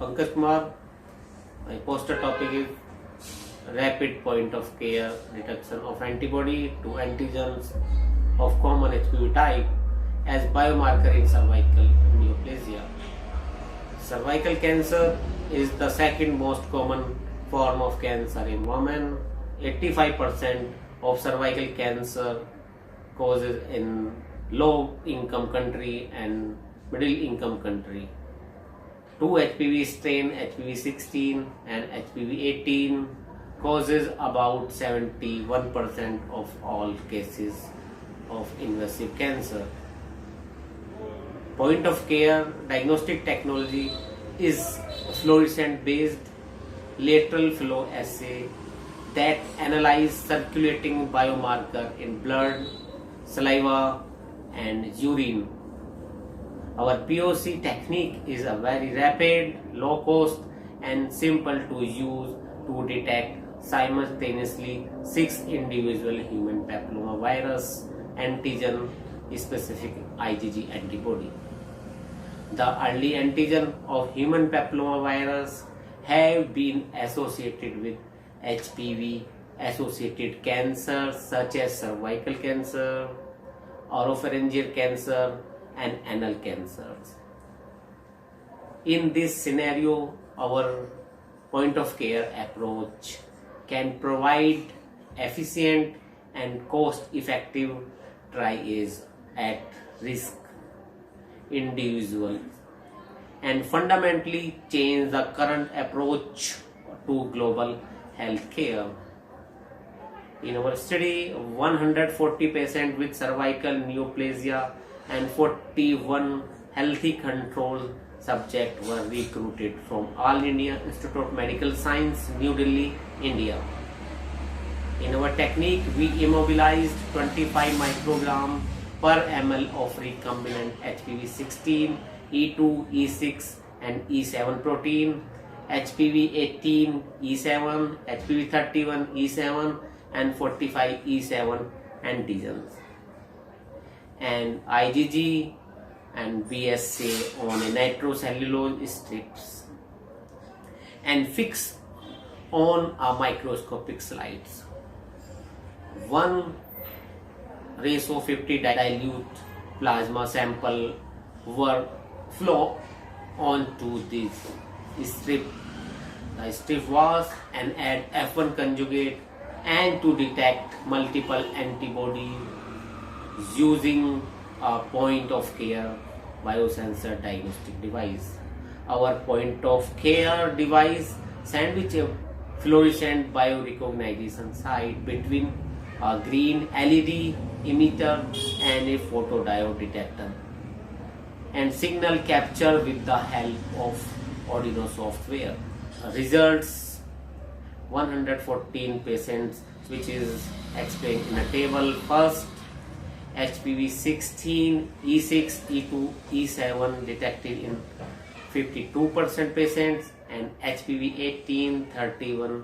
Pankaj Kumar. My poster topic is rapid point of care detection of antibody to antigens of common HPV type as biomarker in cervical neoplasia. Cervical cancer is the second most common form of cancer in women. 85% of cervical cancer causes in low income country and middle income country. Two HPV strain, HPV 16 and HPV 18 causes about 71% of all cases of invasive cancer. Point of care diagnostic technology is fluorescent based lateral flow assay that analyze circulating biomarker in blood, saliva and urine. Our POC technique is a very rapid, low cost and simple to use to detect simultaneously 6 individual human papillomavirus antigen specific IgG antibody. The early antigen of human papillomavirus have been associated with HPV associated cancers such as cervical cancer, oropharyngeal cancer and anal cancers. In this scenario, our point of care approach can provide efficient and cost effective triage at risk individuals and fundamentally change the current approach to global health care. In our study, 140 patients with cervical neoplasia and 41 healthy control subjects were recruited from All India Institute of Medical Science, New Delhi, India. In our technique, we immobilized 25 microgram per ml of recombinant HPV 16, E2, E6 and E7 protein, HPV 18, E7, HPV 31, E7 and 45 E7 antigens, and IgG and BSA on a nitrocellulose strips and fix on a microscopic slides. 1 ratio 50 dilute plasma sample were flow onto this strip. The strip was and add F1 conjugate and to detect multiple antibodies using a point of care biosensor diagnostic device. Our point of care device sandwich a fluorescent biorecognition site between a green LED emitter and a photodiode detector and signal capture with the help of Arduino software. Results: 114 patients, which is explained in a table. First, HPV 16, E6, E2, E7 detected in 52% patients and HPV 18, 31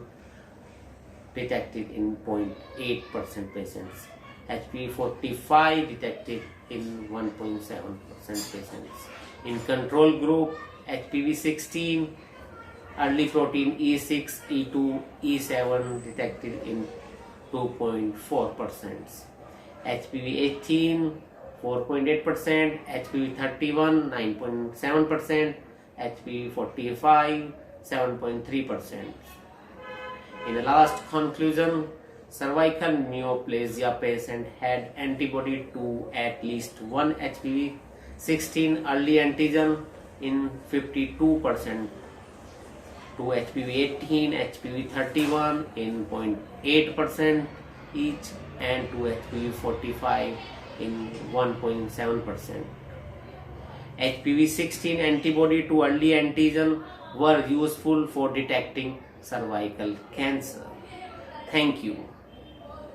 detected in 0.8% patients. HPV 45 detected in 1.7% patients. In control group, HPV 16, early protein E6, E2, E7 detected in 2.4%. HPV 18, 4.8%, HPV 31, 9.7%, HPV 45, 7.3%. In the last conclusion, cervical neoplasia patient had antibody to at least one HPV 16 early antigen in 52%, to HPV 18, HPV 31 in 0.8% each, and to HPV 45 in 1.7%. HPV 16 antibody to early antigen were useful for detecting cervical cancer. Thank you.